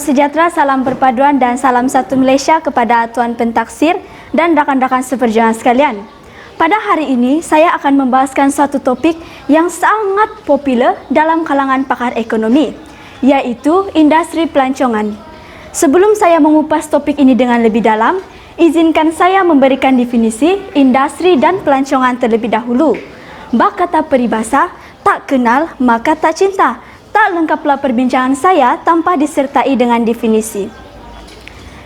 sejahtera, salam perpaduan dan salam satu Malaysia kepada Tuan Pentaksir dan rakan-rakan seperjuangan sekalian. Pada hari ini, saya akan membahaskan suatu topik yang sangat popular dalam kalangan pakar ekonomi, iaitu industri pelancongan. Sebelum saya mengupas topik ini dengan lebih dalam, izinkan saya memberikan definisi industri dan pelancongan terlebih dahulu. Bak kata peribahasa, tak kenal maka tak cinta. Tak lengkaplah perbincangan saya tanpa disertai dengan definisi.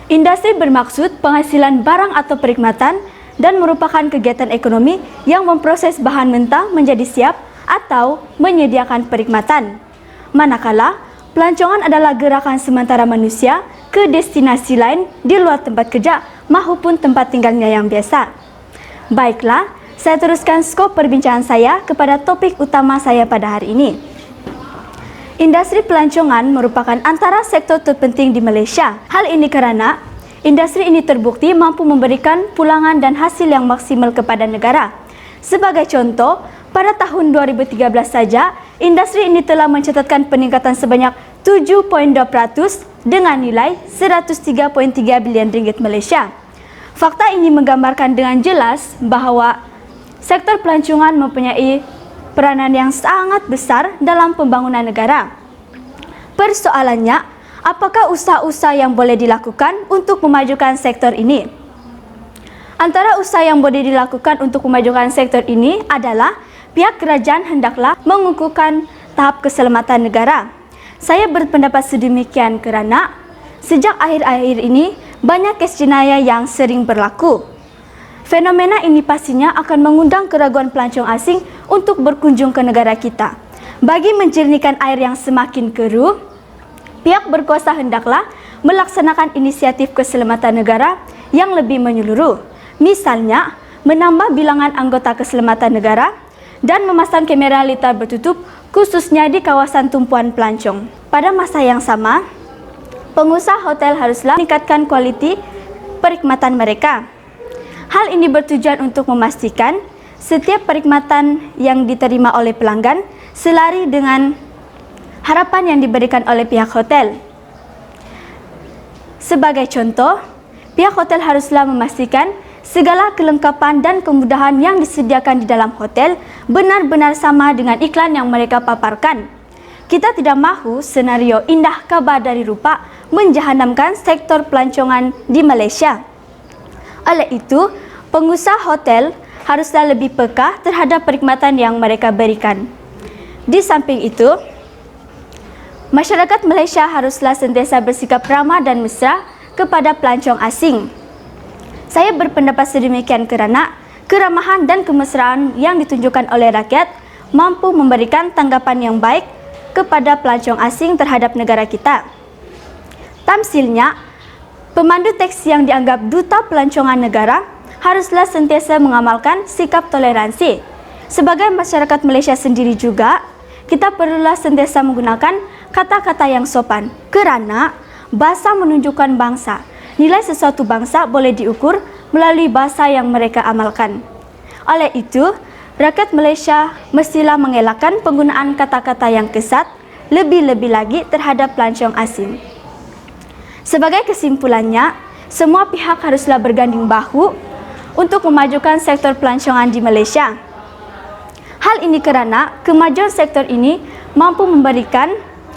Industri bermaksud penghasilan barang atau perkhidmatan dan merupakan kegiatan ekonomi yang memproses bahan mentah menjadi siap atau menyediakan perkhidmatan. Manakala, pelancongan adalah gerakan sementara manusia ke destinasi lain di luar tempat kerja maupun tempat tinggalnya yang biasa. Baiklah, saya teruskan skop perbincangan saya kepada topik utama saya pada hari ini. Industri pelancongan merupakan antara sektor terpenting di Malaysia. Hal ini kerana industri ini terbukti mampu memberikan pulangan dan hasil yang maksimal kepada negara. Sebagai contoh, pada tahun 2013 saja, industri ini telah mencatatkan peningkatan sebanyak 7.2% dengan nilai 103.3 bilion ringgit Malaysia. Fakta ini menggambarkan dengan jelas bahawa sektor pelancongan mempunyai peranan yang sangat besar dalam pembangunan negara. Persoalannya, apakah usaha-usaha yang boleh dilakukan untuk memajukan sektor ini? Antara usaha yang boleh dilakukan untuk memajukan sektor ini adalah pihak kerajaan hendaklah mengukuhkan tahap keselamatan negara. Saya berpendapat sedemikian kerana sejak akhir-akhir ini banyak kes jenayah yang sering berlaku. Fenomena ini pastinya akan mengundang keraguan pelancong asing untuk berkunjung ke negara kita. Bagi menjernihkan air yang semakin keruh, pihak berkuasa hendaklah melaksanakan inisiatif keselamatan negara yang lebih menyeluruh. Misalnya, menambah bilangan anggota keselamatan negara dan memasang kamera litar bertutup khususnya di kawasan tumpuan pelancong. Pada masa yang sama, pengusaha hotel haruslah meningkatkan kualiti perkhidmatan mereka. Hal ini bertujuan untuk memastikan setiap perkhidmatan yang diterima oleh pelanggan selari dengan harapan yang diberikan oleh pihak hotel. Sebagai contoh, pihak hotel haruslah memastikan segala kelengkapan dan kemudahan yang disediakan di dalam hotel benar-benar sama dengan iklan yang mereka paparkan. Kita tidak mahu senario indah kabar dari rupa menjahanamkan sektor pelancongan di Malaysia. Oleh itu, pengusaha hotel haruslah lebih peka terhadap perkhidmatan yang mereka berikan. Di samping itu, masyarakat Malaysia haruslah sentiasa bersikap ramah dan mesra kepada pelancong asing. Saya berpendapat sedemikian kerana keramahan dan kemesraan yang ditunjukkan oleh rakyat mampu memberikan tanggapan yang baik kepada pelancong asing terhadap negara kita. Tamsilnya, pemandu teksi yang dianggap duta pelancongan negara haruslah sentiasa mengamalkan sikap toleransi. Sebagai masyarakat Malaysia sendiri juga, kita perlulah sentiasa menggunakan kata-kata yang sopan kerana bahasa menunjukkan bangsa. Nilai sesuatu bangsa boleh diukur melalui bahasa yang mereka amalkan. Oleh itu, rakyat Malaysia mestilah mengelakkan penggunaan kata-kata yang kesat, lebih-lebih lagi terhadap pelancong asing. Sebagai kesimpulannya, semua pihak haruslah berganding bahu untuk memajukan sektor pelancongan di Malaysia. Hal ini kerana kemajuan sektor ini mampu memberikan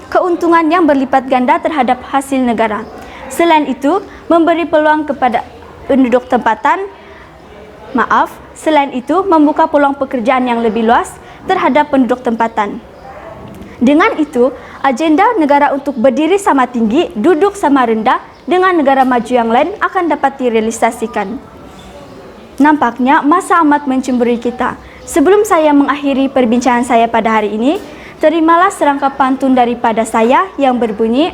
keuntungan yang berlipat ganda terhadap hasil negara. Selain itu, memberi peluang kepada penduduk tempatan, selain itu membuka peluang pekerjaan yang lebih luas terhadap penduduk tempatan. Dengan itu, agenda negara untuk berdiri sama tinggi, duduk sama rendah dengan negara maju yang lain akan dapat direalisasikan. Nampaknya masa amat mencemburui kita. Sebelum saya mengakhiri perbincangan saya pada hari ini, terimalah serangkap pantun daripada saya yang berbunyi,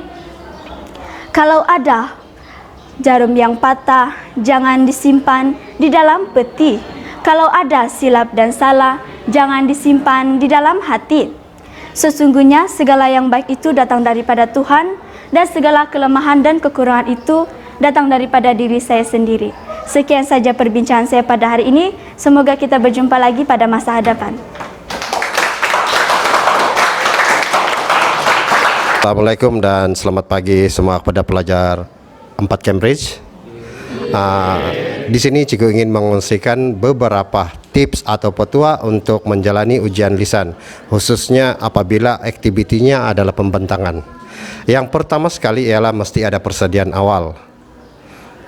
kalau ada jarum yang patah, jangan disimpan di dalam peti. Kalau ada silap dan salah, jangan disimpan di dalam hati. Sesungguhnya segala yang baik itu datang daripada Tuhan dan segala kelemahan dan kekurangan itu datang daripada diri saya sendiri. Sekian saja perbincangan saya pada hari ini. Semoga kita berjumpa lagi pada masa hadapan. Assalamualaikum dan selamat pagi semua kepada pelajar 4 Cambridge. Di sini Cikgu ingin mengungsikan beberapa tips atau petua untuk menjalani ujian lisan, khususnya apabila aktivitinya adalah pembentangan. Yang pertama sekali ialah mesti ada persediaan awal.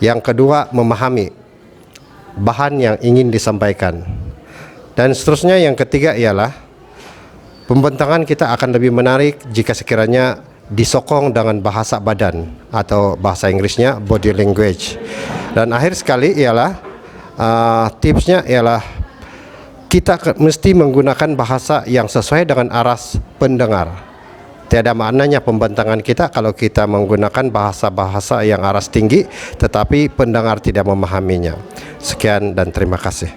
Yang kedua, memahami bahan yang ingin disampaikan. Dan seterusnya yang ketiga ialah pembentangan kita akan lebih menarik jika sekiranya disokong dengan bahasa badan atau bahasa Inggrisnya body language. Dan akhir sekali ialah tipsnya ialah kita mesti menggunakan bahasa yang sesuai dengan aras pendengar. Tiada maknanya pembentangan kita kalau kita menggunakan bahasa-bahasa yang aras tinggi tetapi pendengar tidak memahaminya. Sekian dan terima kasih.